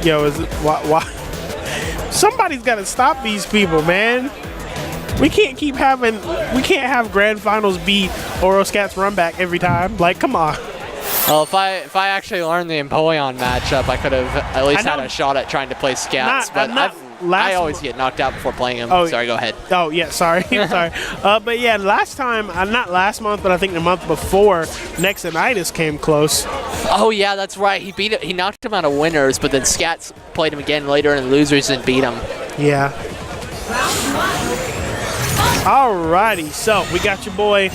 Yo, is it, why? Somebody's got to stop these people, man. We can't have grand finals be Oro Scatz run back every time. Like, come on. Well, if I actually learned the Empoleon matchup, I could have at least had a shot at trying to play Scatz. But I always get knocked out before playing him. Oh, sorry, go ahead. Oh, yeah, sorry. Sorry. But yeah, last time, not last month, but I think the month before, Nexonitis came close. Oh, yeah, that's right. He knocked him out of winners, but then Scatz played him again later in losers and beat him. Yeah. Alrighty, so we got your boy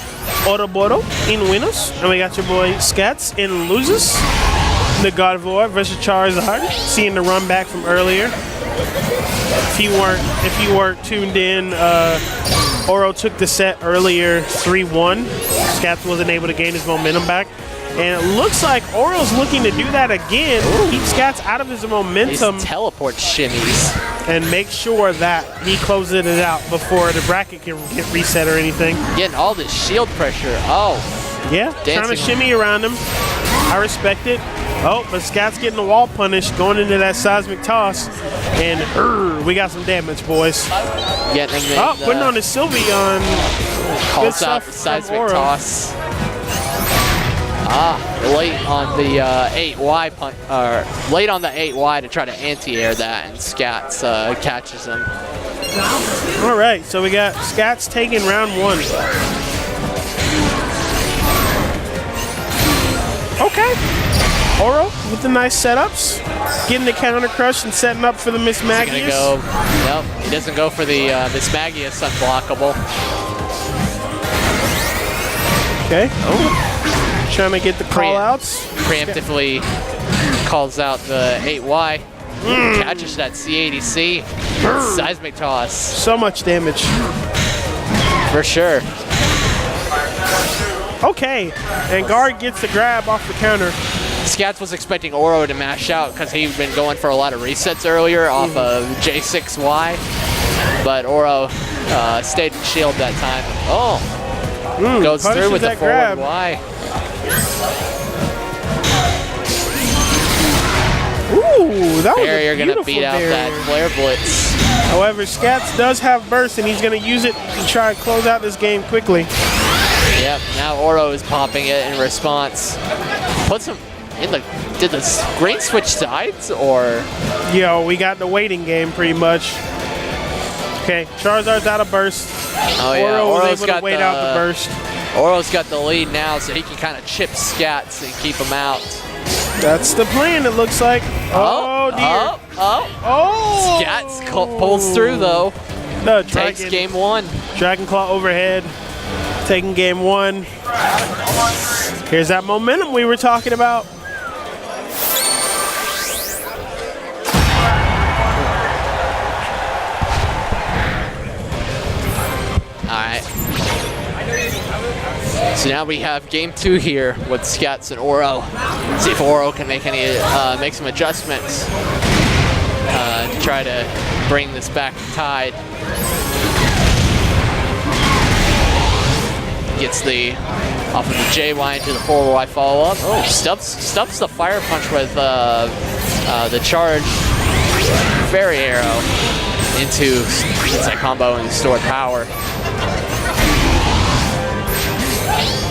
Ouroboro in winners, and we got your boy Scatz in losers. The Gardevoir versus Charizard, seeing the run back from earlier. If you weren't tuned in, Oro took the set earlier 3-1. Scatz wasn't able to gain his momentum back. And it looks like Oro's looking to do that again. Keep Scatz out of his momentum. These teleport shimmies. And make sure that he closes it out before the bracket can get reset or anything. Getting all this shield pressure. Oh. Yeah, trying to shimmy around him. I respect it. Oh, but Scatz getting the wall punish, going into that seismic toss. And we got some damage, boys. Putting on the Sylveon. Calls out the seismic toss. Late on the 8Y punt, late on the 8Y to try to anti-air that, and Scatz catches him. All right, so we got Scatz taking round 1. Okay, Oro with the nice setups, getting the counter crush and setting up for the Miss Magius. Nope, he doesn't go for the Miss Magius unblockable. Okay. Oh. Trying to get the call-outs. Preemptively calls out the 8Y. Catches that C80C. Seismic toss. So much damage. For sure. Okay, and guard gets the grab off the counter. Scatz was expecting Oro to mash out because he'd been going for a lot of resets earlier off of J6Y. But Oro stayed in shield that time. Oh, goes through with the forward Y. Ooh, that was Barrier gonna beat out that Flare Blitz. However, Scatz does have burst, and he's gonna use it to try and close out this game quickly. Yep, now Oro is popping it in response. Puts him in the. Did the screen switch sides or? Yo, we got the waiting game pretty much. Okay, Charizard's out of burst. Oh yeah, Oro's able to wait out the burst. Oro's got the lead now, so he can kind of chip Scatz and keep him out. That's the plan, it looks like. Oh, dear. Oh! Scatz pulls through, though. No, takes game 1. Dragon Claw overhead, taking game 1. Here's that momentum we were talking about. All right. So now we have game 2 here with Scatz and Oro. See if Oro can make some adjustments to try to bring this back tied. Gets off of the JY into the forward Y follow up. Oh, stuffs the Fire Punch with the charge Fairy Arrow into that combo and stored power.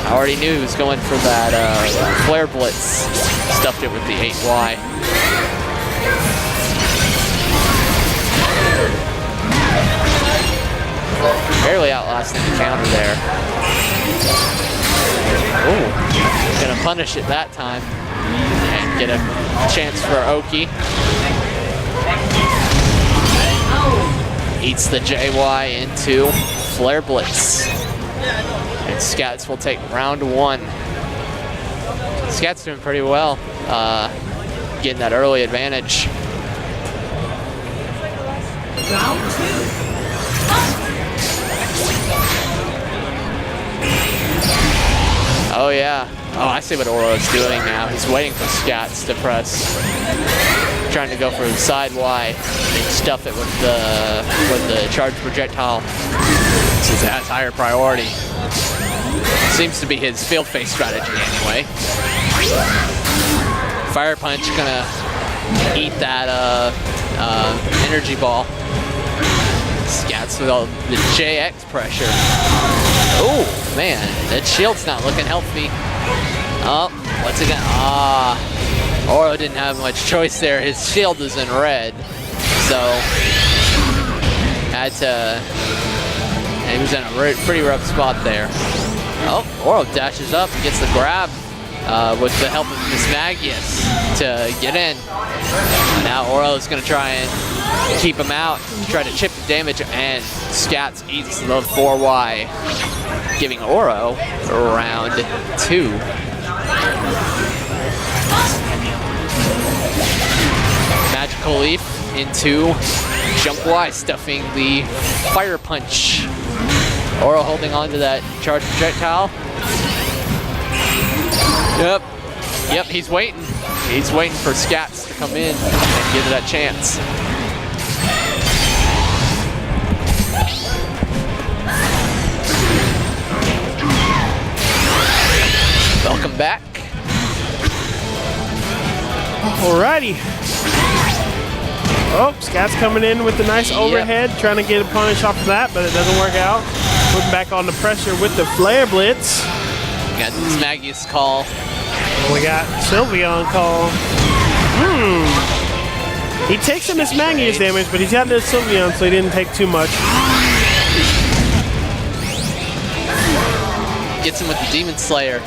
I already knew he was going for that Flare Blitz. Stuffed it with the 8Y. Barely outlasting the counter there. Ooh, gonna punish it that time. And get a chance for Oki. Eats the JY into Flare Blitz. And Scatz will take round 1. Scatz doing pretty well, getting that early advantage. Round 2. Oh yeah. Oh, I see what Oro's doing now. He's waiting for Scatz to press. Trying to go for the side Y and stuff it with the charged projectile. Since it has higher priority. Seems to be his field face strategy anyway. Fire Punch gonna eat that energy ball. Scatz with all the JX pressure. Oh, man, that shield's not looking healthy. Oh, what's it gonna... Oro didn't have much choice there. His shield is in red. So, had to... He was in a pretty rough spot there. Oh, Oro dashes up and gets the grab with the help of Miss Magius to get in. Now Oro is going to try and keep him out, try to chip the damage, and Scatz eats the 4Y, giving Oro round 2. Magical Leaf into Jump Y, stuffing the Fire Punch. Oro holding on to that charge projectile. Yep, he's waiting. He's waiting for Scatz to come in and give it that chance. Welcome back. Alrighty. Oh, Scatz coming in with the nice overhead, trying to get a punish off of that, but it doesn't work out. Putting back on the pressure with the Flare Blitz. Got this Magius call. We got Sylveon call. He takes some Miss Magius damage, but he's got the Sylveon, so he didn't take too much. Gets him with the Demon Slayer.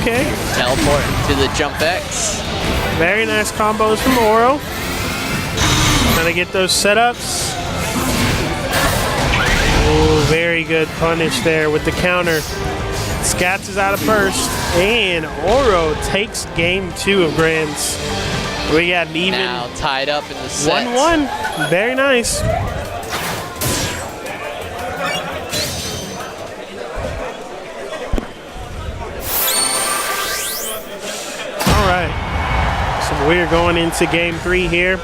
Okay. Teleport to the Jump X. Very nice combos from Oro. Trying to get those setups. Oh, very good punish there with the counter. Scatz is out of first, and Oro takes game 2 of Grands. We got an even now tied up in the set. 1-1. Very nice. All right. So we're going into game 3 here.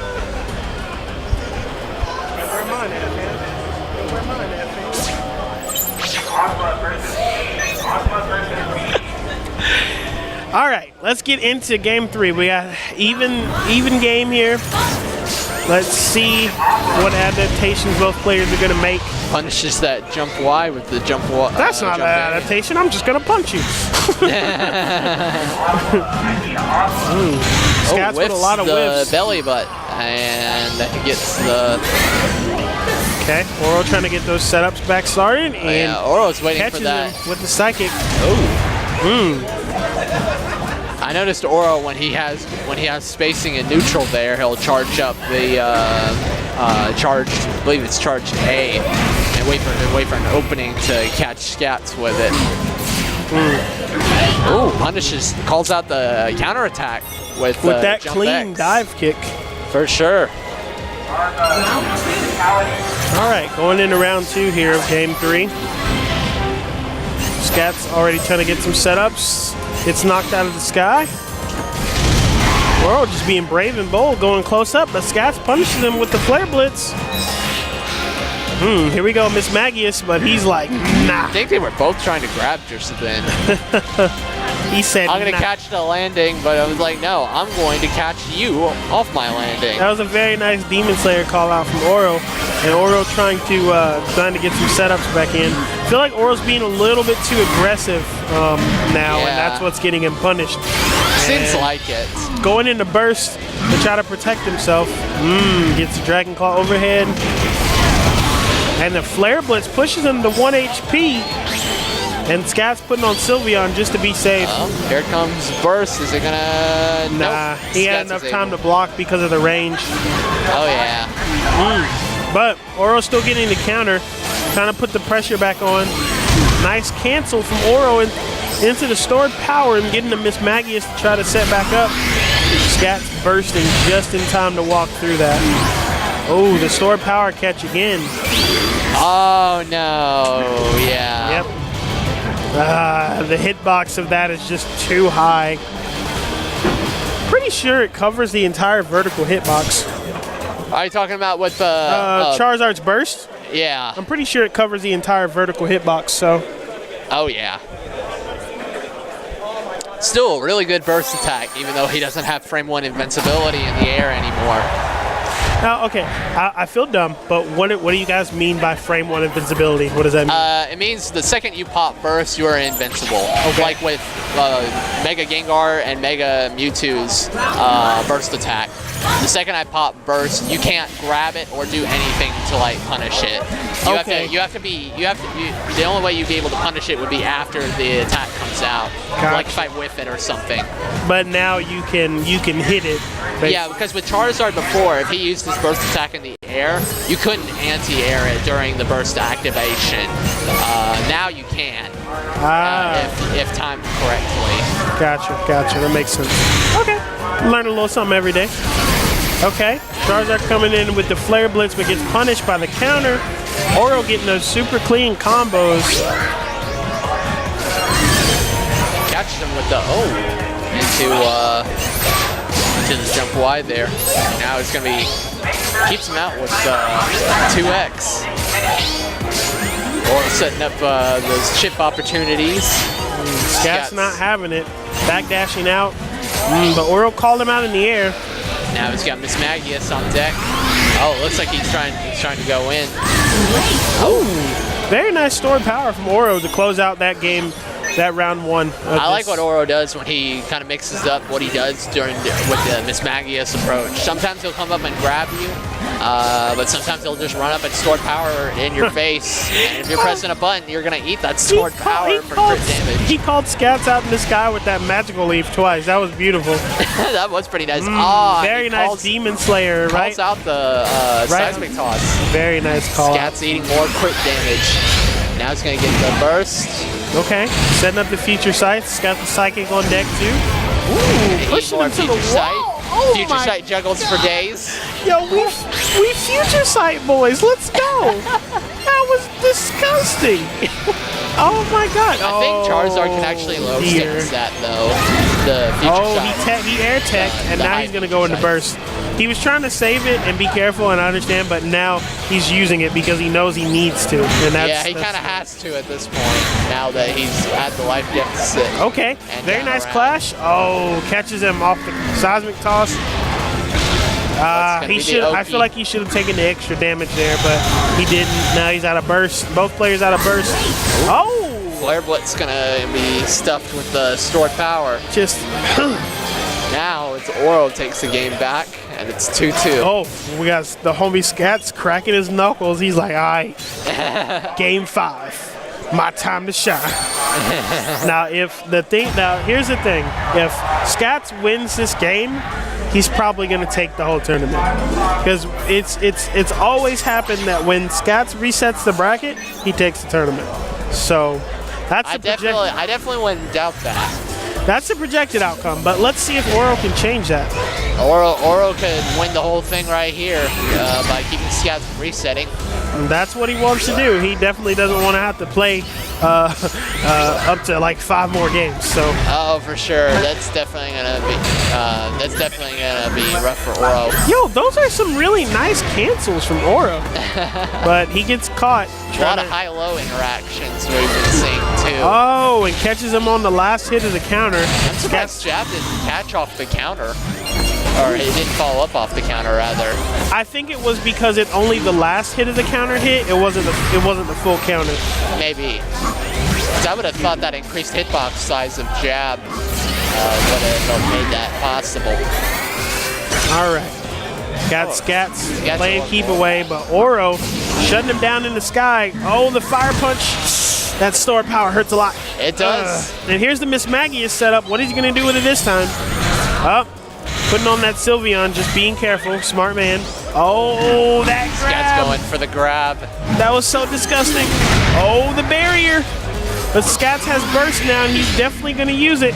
All right, let's get into game 3. We got even game here. Let's see what adaptations both players are going to make. Punishes that Jump Y with the Jump Y. That's not an adaptation. I'm just going to punch you. Scatz with a lot of whiffs. Belly butt and gets the... Okay, Oro trying to get those setups back started, and yeah, Oro's waiting catches for that him with the psychic. I noticed Oro when he has spacing and neutral there, he'll charge up the charged, I believe it's charged A, and wait for an opening to catch Scatz with it. Oh, punishes, calls out the counterattack with that Jump clean X. dive kick. For sure. All right, going into round 2 here of game 3. Scatz already trying to get some setups. Gets knocked out of the sky. Oro just being brave and bold, going close up, but Scatz punishes him with the Flare Blitz. Here we go, Miss Magius, but he's like, nah. I think they were both trying to grab Jerseven. He said, I'm going to nah. catch the landing, but I was like, no, I'm going to catch you off my landing. That was a very nice Demon Slayer call out from Oro, and Oro trying to get some setups back in. I feel like Oro's being a little bit too aggressive now, and that's what's getting him punished. Seems like it. Going into burst to try to protect himself. Gets the Dragon Claw overhead. And the Flare Blitz pushes him to 1 HP. And Scatz putting on Sylveon just to be safe. Here comes burst. Is it gonna? Nah, nope. he had enough time to block because of the range. Oh yeah. But Oro's still getting the counter, trying to put the pressure back on. Nice cancel from Oro into the stored power and getting the Miss Magius to try to set back up. Scatz bursting just in time to walk through that. Oh, the stored power catch again. Oh no, yeah. Yep. The hitbox of that is just too high. Pretty sure it covers the entire vertical hitbox. Are you talking about with the Charizard's burst? Yeah. I'm pretty sure it covers the entire vertical hitbox, so. Oh yeah. Still a really good burst attack, even though he doesn't have frame 1 invincibility in the air anymore. Now, okay, I feel dumb, but what do you guys mean by frame 1 invincibility? What does that mean? It means the second you pop burst, you are invincible. Okay. Like with Mega Gengar and Mega Mewtwo's burst attack. The second I pop burst, you can't grab it or do anything to like punish it. The only way you'd be able to punish it would be after the attack comes out. Gotcha. Like if I whiff it or something. But now you can hit it. Yeah, because with Charizard before, if he used his burst attack in the air, you couldn't anti-air it during the burst activation. Now you can, if timed correctly. Gotcha. That makes sense. Okay, learn a little something every day. Okay, Charizard coming in with the Flare Blitz, but gets punished by the counter. Oro getting those super clean combos. Catches him with the into the jump wide there. Now it's gonna be keeps him out with 2x. Or setting up those chip opportunities. Scatz not having it, backdashing out, but Oro called him out in the air. Now he's got Miss Magius on deck. Oh, looks like he's trying to go in. Oh, very nice stored power from Oro to close out that game. That round 1. I like what Oro does when he kind of mixes up what he does with the Miss Magius approach. Sometimes he'll come up and grab you, but sometimes he'll just run up and store power in your face. And if you're pressing a button, you're going to eat that stored power for crit damage. He called Scatz out in the sky with that magical leaf twice. That was beautiful. That was pretty nice. Very nice Demon Slayer, right? Calls out the seismic toss. Very nice call. Scatz eating more crit damage. Now he's going to get the burst. Okay, setting up the future sights. Got the psychic on deck too. Ooh, pushing him to the wall. Oh future sight juggles for days. Yo, we future sight boys. Let's go. That was disgusting. Oh my god. I think Charizard can actually low stage that though. The future sight. He air teched, and now he's gonna go into burst. He was trying to save it and be careful, and I understand, but now he's using it because he knows he needs to. And that's, he kind of has to at this point, now that he's at the life deficit. Okay, very nice clash. Oh, catches him off the seismic toss. He should. I feel like he should have taken the extra damage there, but he didn't. Now he's out of burst. Both players out of burst. Oh! Flare Blitz gonna be stuffed with the stored power. Just... Now it's Oro takes the game back, and it's 2-2. Oh, we got the homie Scatz cracking his knuckles. He's like, all right, game 5, my time to shine. Now, here's the thing. If Scatz wins this game, he's probably going to take the whole tournament, because it's always happened that when Scatz resets the bracket, he takes the tournament. So that's I definitely wouldn't doubt that. That's the projected outcome, but let's see if Oro can change that. Oro could win the whole thing right here by keeping Scatz from resetting. And that's what he wants to do. He definitely doesn't want to have to play up to like 5 more games. So. Oh, for sure. That's definitely gonna be rough for Oro. Yo, those are some really nice cancels from Oro, but he gets caught. A lot of high-low interactions we've been seeing too. Oh, and catches him on the last hit of the counter. I'm surprised Jab didn't catch off the counter. Or it didn't follow up off the counter, rather. I think it was because it only the last hit of the counter hit. It wasn't the full counter. Maybe. Because I would have thought that increased hitbox size of Jab would have made that possible. All right. Got Scatz playing keep away, but Oro shutting him down in the sky. Oh, the fire punch. That stored power hurts a lot. It does. And here's the Miss Magius setup. What is he going to do with it this time? Up. Putting on that Sylveon, just being careful. Smart man. Oh, that grab. Scatz going for the grab. That was so disgusting. Oh, the barrier. But Scatz has burst now, and he's definitely going to use it.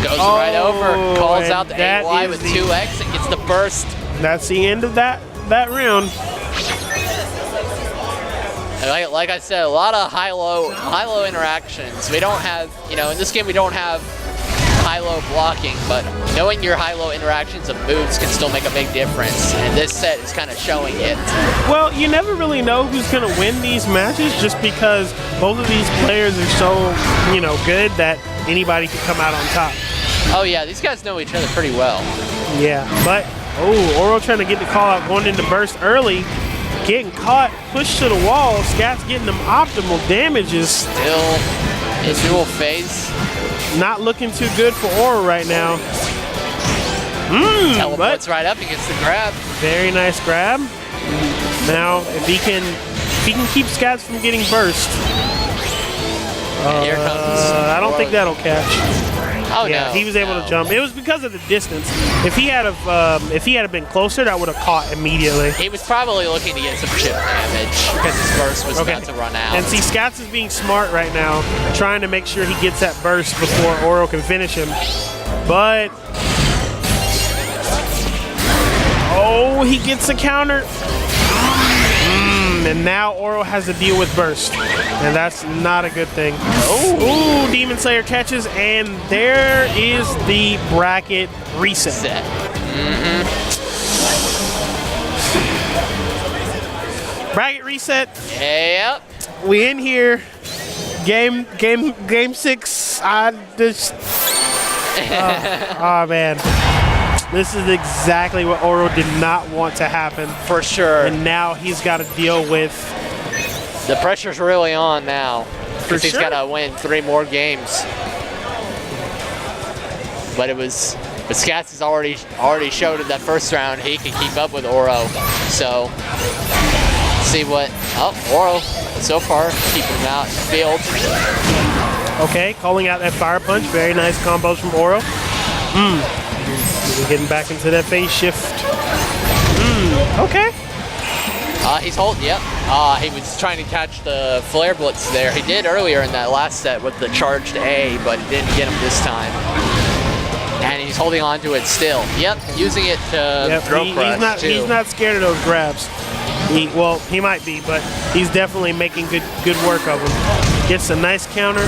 Goes right over. Calls out the AY with 2x and gets the burst. That's the end of that round. Like I said, a lot of high-low interactions. We don't have, in this game we don't have high-low blocking, but knowing your high-low interactions of moves can still make a big difference, and this set is kind of showing it. Well, you never really know who's going to win these matches just because both of these players are so, good that anybody could come out on top. Oh yeah, these guys know each other pretty well. Yeah, but Oro trying to get the call out, going into burst early, getting caught, pushed to the wall. Scatz getting them optimal damages. Still in dual phase. Not looking too good for Oro right now. Teleports right up, he gets the grab. Very nice grab. Now, if he can keep Scatz from getting burst. Here comes I don't think that'll catch. Oh Yeah, no, he was able to jump. It was because of the distance. If he had been closer, that would have caught immediately. He was probably looking to get some chip damage because his burst was about to run out. And see, Scatz is being smart right now, trying to make sure he gets that burst before Oro can finish him. But he gets a counter. And now Oro has to deal with burst. And that's not a good thing. Ooh, Demon Slayer catches, and there is the bracket reset. Bracket reset. Yep. We in here. Game 6. I just oh man. This is exactly what Oro did not want to happen. For sure. And now he's got to deal with... The pressure's really on now. Because he's sure. got to win 3 more games. But Scatz has already showed in that first round he can keep up with Oro. So, see what... Oro, so far, keeping him out in the field. Okay, calling out that fire punch. Very nice combos from Oro. Getting back into that phase shift. Okay. He's holding, yep. He was trying to catch the flare blitz there. He did earlier in that last set with the charged A, but he didn't get him this time. And he's holding on to it still. Yep, using it to throw crush too. He's not scared of those grabs. He might be, but he's definitely making good work of them. Gets a nice counter.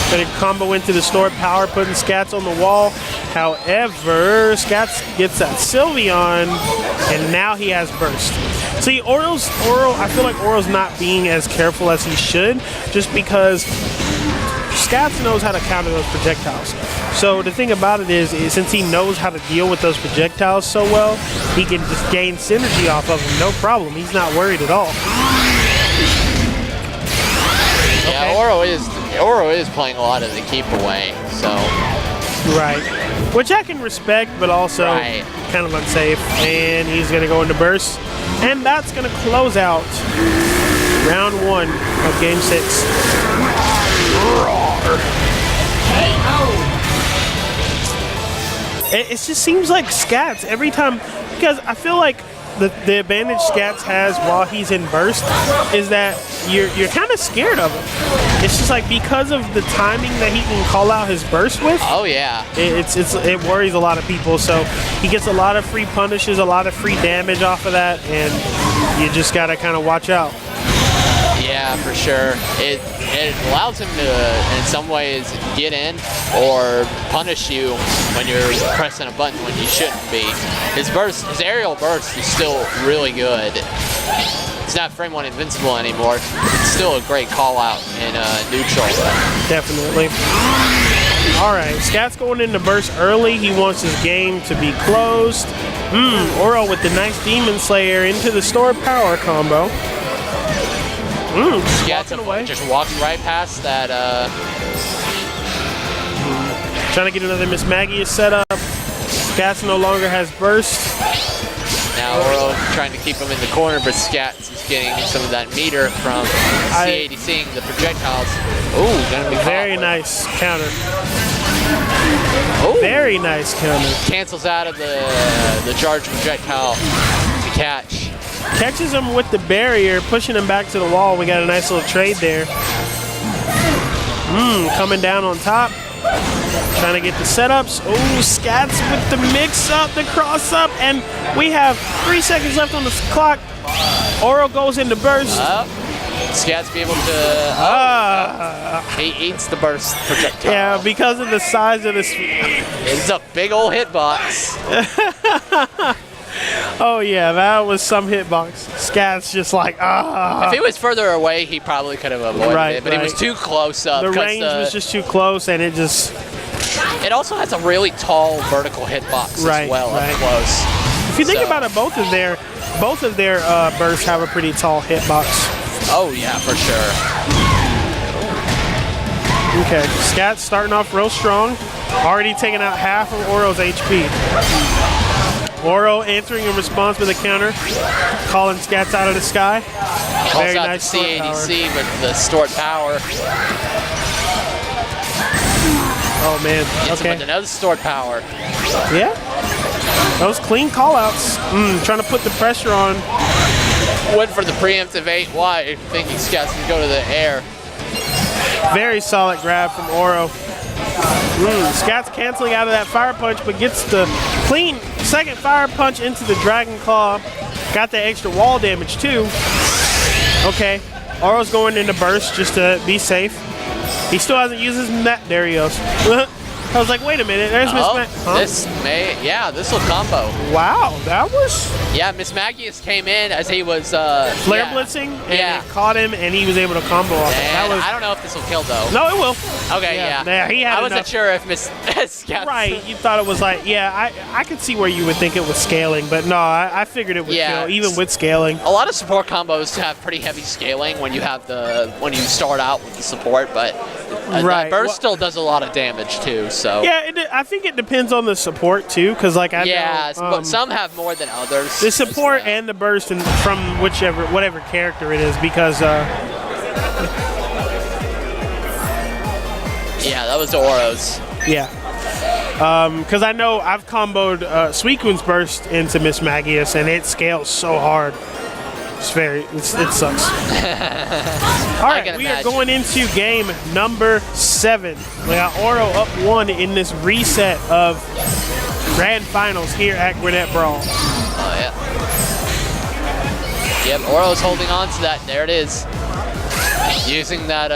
Gonna combo into the stored power, putting Scatz on the wall. However, Scatz gets that Sylveon, and now he has burst. See, Oro, I feel like Oro's not being as careful as he should, just because Scatz knows how to counter those projectiles. So the thing about it is since he knows how to deal with those projectiles so well, he can just gain synergy off of them, no problem. He's not worried at all. Yeah, Okay. Oro is playing a lot of the keep away, so. Right. Which I can respect, but also kind of unsafe. And he's going to go into burst. And that's going to close out round 1 of game 6. It just seems like Scatz every time, because I feel like the advantage Scatz has while he's in burst is that you're kind of scared of him. It's just like because of the timing that he can call out his burst with. Oh yeah. It worries a lot of people. So he gets a lot of free punishes, a lot of free damage off of that, and you just gotta kind of watch out. Yeah, for sure. It allows him to, in some ways, get in or punish you when you're pressing a button when you shouldn't be. His aerial burst is still really good. It's not frame 1 invincible anymore. It's still a great call out in neutral. Definitely. All right, Scatz going into burst early. He wants his game to be closed. Oro with the nice Demon Slayer into the stored power combo. Scatz just walks right past that. Trying to get another Miss Maggie set up. Scatz no longer has burst. Now Oro trying to keep him in the corner, but Scatz is getting some of that meter from C80-ing the projectiles. Ooh, gonna be very nice counter. Ooh. Very nice counter. Cancels out of the charged projectile to catch. Catches him with the barrier, pushing him back to the wall. We got a nice little trade there. Coming down on top. Trying to get the setups. Oh, Scatz with the mix-up, the cross-up, and we have 3 seconds left on the clock. Oro goes into burst. Scatz be able to... he eats the burst projectile. Yeah, because of the size of this. It's a big old hitbox. Oh yeah, that was some hitbox. Scatz just like, If he was further away, he probably could have avoided it, but he was too close up. The range was just too close, and it just It also has a really tall vertical hitbox as well up close. If you think about it, both of their bursts have a pretty tall hitbox. Oh yeah, for sure. Okay, Scatz starting off real strong, already taking out half of Ouro's HP. Ouro answering in response with a counter, calling Scatz out of the sky. Calls out nice the CADC with the stored power. Oh man, okay. With another stored power. Yeah, those clean callouts. Trying to put the pressure on. Went for the preemptive 8Y, thinking Scatz can go to the air. Very solid grab from Ouro. Scatz canceling out of that fire punch, but gets the clean second fire punch into the Dragon Claw. Got the extra wall damage too. Okay, Ouro's going into burst just to be safe. He still hasn't used his there he goes. I was like, wait a minute, there's Miss This will combo. Wow, that was... Yeah, Miss Magius came in as he was... flare blitzing, and it caught him, and he was able to combo off it. I don't know if this will kill, though. No, it will. Okay, yeah. He had I wasn't sure if Miss Scatz... Right, you thought it was like, I could see where you would think it was scaling, but no, I figured it would kill, even with scaling. A lot of support combos have pretty heavy scaling when you have when you start out with the support, but the burst still does a lot of damage, too, so... Yeah, I think it depends on the support, too, because, like, I know... but some have more than others. The support and the burst from whatever character it is, because... Yeah, that was Ouro's. Yeah. Because I know I've comboed Suicune's burst into Miss Magius, and it scales so hard. It sucks. All right, we are going into game number 7. We got Ouro up 1 in this reset of Grand Finals here at Gwinnett Brawl. Oh, yeah. Yep, Ouro's holding on to that. There it is. Using that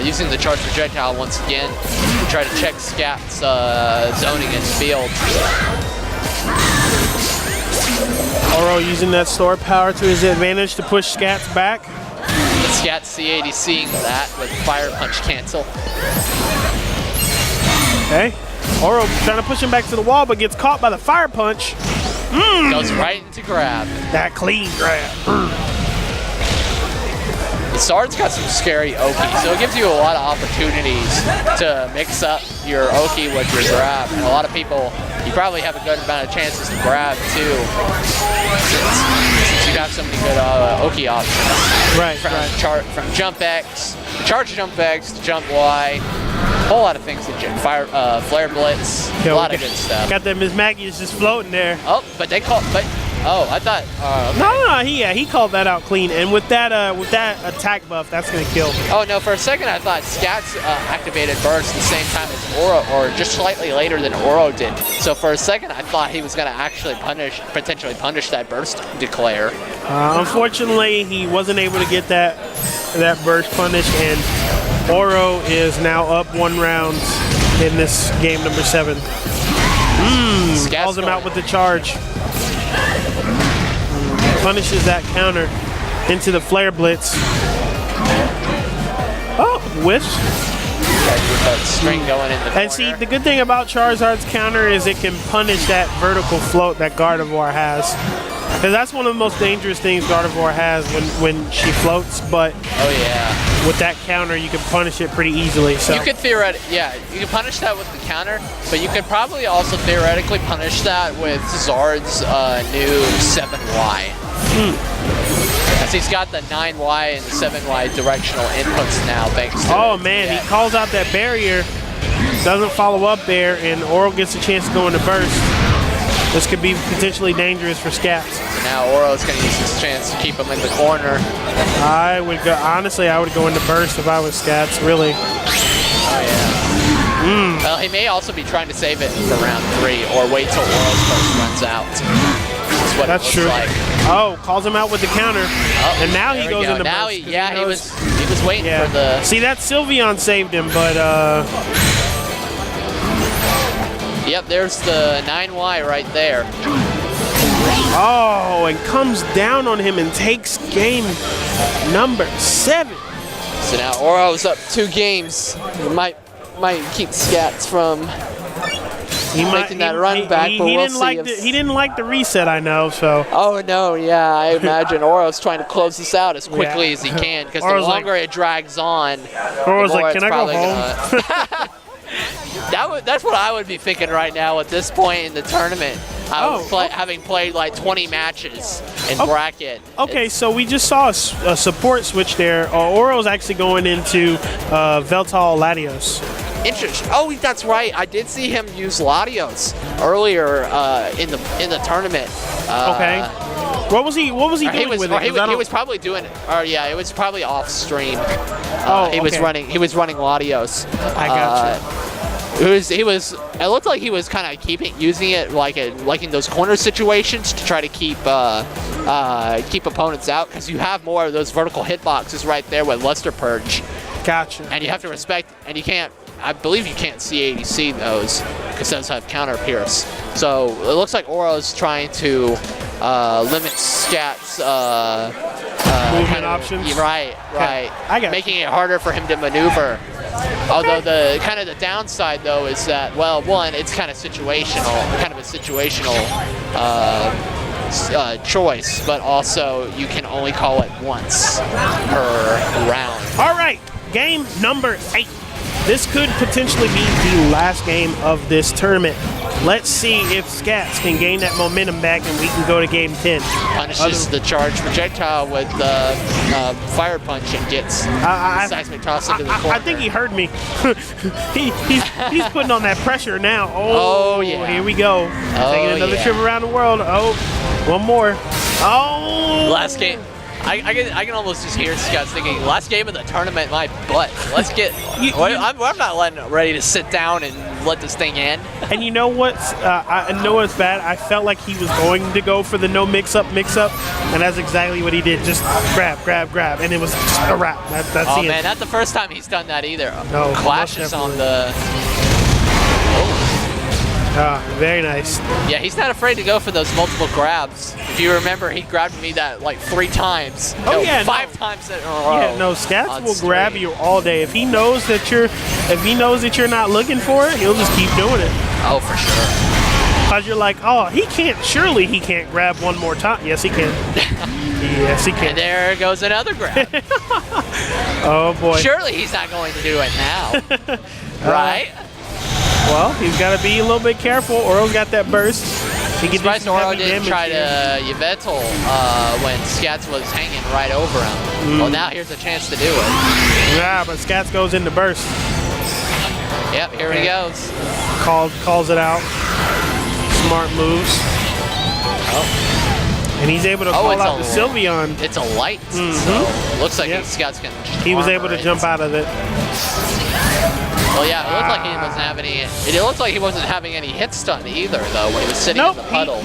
using the charge projectile once again to try to check Scatz zoning in field. Ouro using that store power to his advantage to push Scatz back. The Scatz CADCing that with fire punch cancel. Okay. Ouro trying to push him back to the wall, but gets caught by the fire punch. Goes right into grab. That clean grab. The Sard's got some scary Oki, so it gives you a lot of opportunities to mix up your Oki with your grab. And a lot of people, you probably have a good amount of chances to grab too, since you have so many good Oki options. Right. From jump X, charge jump X to jump Y, a whole lot of things to flare blitz, a lot of good stuff. Got that Miss Magius just floating there. Oh, but they call, I thought. Okay. No, he called that out clean, and with that attack buff, that's gonna kill. Oh no, for a second I thought Scatz activated burst the same time as Ouro, or just slightly later than Ouro did. So for a second I thought he was gonna actually potentially punish that burst declare. Unfortunately, he wasn't able to get that burst punished, and Ouro is now up 1 round in this game number 7. Calls him out with the charge. Punishes that counter into the flare blitz. Oh, whiff. String going in the corner. And see, the good thing about Charizard's counter is it can punish that vertical float that Gardevoir has. Because that's one of the most dangerous things Gardevoir has when she floats, but with that counter you can punish it pretty easily. So you could you can punish that with the counter, but you could probably also theoretically punish that with Zard's new 7Y. As he's got the 9Y and the 7Y directional inputs now, thanks to he calls out that barrier, doesn't follow up there, and Ouro gets a chance to go into burst. This could be potentially dangerous for Scatz. So now Ouro's going to use this chance to keep him in the corner. I would go into burst if I was Scatz, really. Oh yeah. Well, he may also be trying to save it for round 3 or wait till Ouro's burst runs out. That's true. Like. Oh, calls him out with the counter, and now he goes into burst. He was waiting for the. See, that Sylveon saved him, but. Yep, there's the 9Y right there. Oh, and comes down on him and takes game number 7. So now Ouro's up 2 games. He might keep Scatz from making that run back, but we'll see. He didn't like the reset, I know, so. Oh, no, yeah, I imagine Oro's trying to close this out as quickly as he can, because the longer it drags on, Oro's like, can I go home? That's what I would be thinking right now at this point in the tournament. Having played like 20 matches in bracket. Okay, so we just saw a support switch there. Oro's actually going into Veltal Latios. Interesting. Oh, that's right. I did see him use Latios earlier in the tournament. Okay. What was he doing with it? He was probably doing it. Or yeah, it was probably off stream. He was running Latios. I gotcha. It looked like he was kind of using it like in those corner situations to try to keep opponents out, because you have more of those vertical hitboxes right there with Luster Purge. Gotcha. And you have to respect, and you can't. I believe you can't CADC those because those have counter pierce. So it looks like Oro's trying to limit Scatz movement options. Right. I got making it harder for him to maneuver. Although the downside though is that, well, one, it's kind of a situational choice, but also you can only call it once per round. All right, game number 8. This could potentially be the last game of this tournament. Let's see if Scatz can gain that momentum back and we can go to game 10. Punishes the charged projectile with fire punch and gets the seismic toss into the corner. I think he heard me. he's putting on that pressure now. Oh yeah. Here we go. Taking another trip around the world. Oh, one more. Oh. Last game. I can almost just hear Scatz thinking, last game of the tournament, my butt. Let's get. I'm not ready to sit down and let this thing end. And you know what? I know it's bad. I felt like he was going to go for the no mix-up, and that's exactly what he did. Just grab, and it was just a wrap. That's oh it. man, not the first time he's done that either. No, clashes on the. Very nice. Yeah, he's not afraid to go for those multiple grabs. If you remember, he grabbed me that like 3 times. Five times in a row. Yeah, no, Scatz will grab you all day. If he knows that you're not looking for it, he'll just keep doing it. Oh, for sure. Cause you're like, oh, surely he can't grab one more time. Yes, he can. Yes, he can. And there goes another grab. Oh boy. Surely he's not going to do it now, right? Well, he's got to be a little bit careful. Oro's got that burst. He can surprised Oro didn't try to Yvetal when Scatz was hanging right over him. Well, now here's a chance to do it. Yeah, but Scatz goes into burst. Yep, here he goes. Calls it out. Smart moves. Oh. And he's able to call out the Sylveon. It's a light, so looks like Scatz can. He was able to jump out of it. Well, yeah, it looked like he wasn't having any. It looked like he wasn't having any hit stun either, though, when he was sitting in the puddle.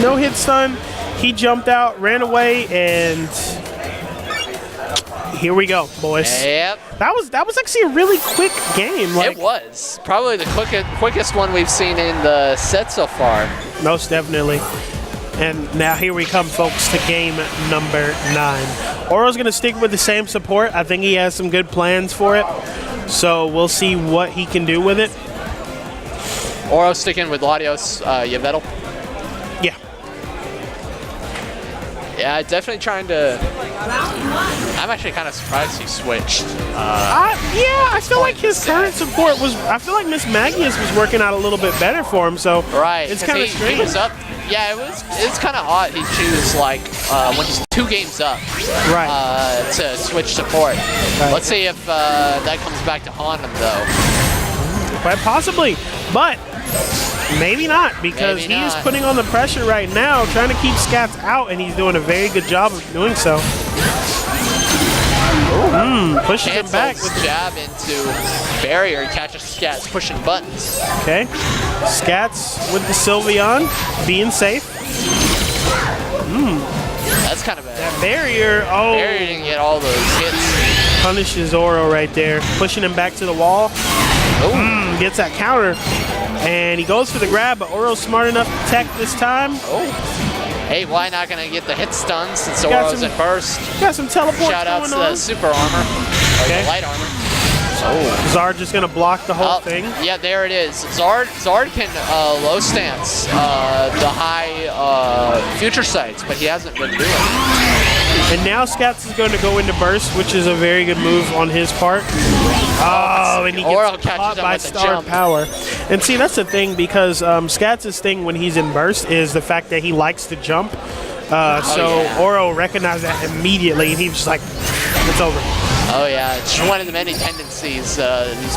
No hit stun. He jumped out, ran away, and here we go, boys. Yep. That was actually a really quick game. It was probably the quickest one we've seen in the set so far. Most definitely. And now here we come, folks, to game number 9. Oro's going to stick with the same support. I think he has some good plans for it. So we'll see what he can do with it. Oro sticking with Latios, Yvetal. Yeah. Yeah, definitely trying to. I'm actually kind of surprised he switched. I feel like his current support was. I feel like Miss Magius was working out a little bit better for him. So it's kind of strange. He was up. Yeah, it's kind of odd. He chooses like when he's 2 games up, to switch support. Right. Let's see if that comes back to haunt him though. Quite possibly, but maybe not, because he is putting on the pressure right now, trying to keep Scatz out, and he's doing a very good job of doing so. Pushes him back with jab into barrier, catches Scatz pushing buttons. Okay, Scatz with the Sylveon, being safe. That's kind of bad. That barrier, barrier didn't get all those hits. Punishes Oro right there, pushing him back to the wall. Gets that counter, and he goes for the grab, but Oro's smart enough to tech this time. Hey, why not gonna get the hit stun since Oro's in burst? Got some teleport. Shout out to the super armor, or the light armor. Oh. Zard just gonna block the whole thing. Yeah, there it is. Zard can low stance the high future sights, but he hasn't been doing it. And now Scatz is going to go into burst, which is a very good move on his part. Oh, and he gets caught by star power. And see, that's the thing, because Scatz's thing when he's in burst is the fact that he likes to jump. Oro recognized that immediately, and he was just like, it's over. Oh yeah, it's one of the many tendencies these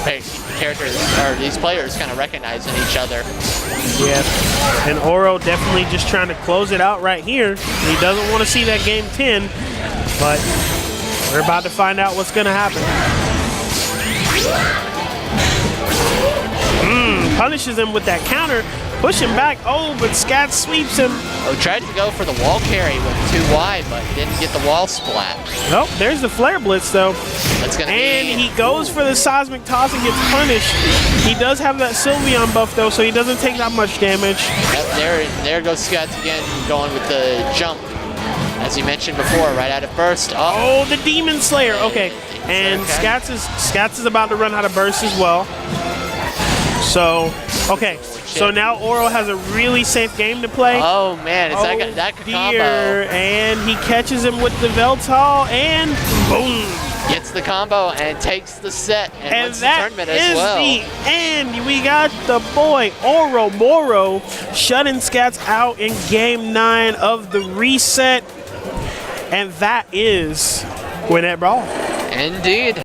players kind of recognize in each other. Yeah, and Oro definitely just trying to close it out right here. He doesn't want to see that game 10, but we're about to find out what's going to happen. Punishes him with that counter, pushing back. Oh, but Scatz sweeps him. Oh, tried to go for the wall carry with too wide, but didn't get the wall splat. Nope, there's the flare blitz though. That's gonna and he goes for the seismic toss and gets punished. He does have that Sylveon buff though, so he doesn't take that much damage. Yep, there goes Scatz again, going with the jump. As you mentioned before, right out of burst. Oh, the Demon Slayer. Okay, and Scatz is about to run out of burst as well. So, okay, so now Oro has a really safe game to play. Oh man, it's that combo. And he catches him with the Veltal, and boom! Gets the combo and takes the set and wins the that tournament as well. is the end. We got the boy Ouroboro shutting Scatz out in Game 9 of the reset, and that is Gwinnett Brawl. Indeed.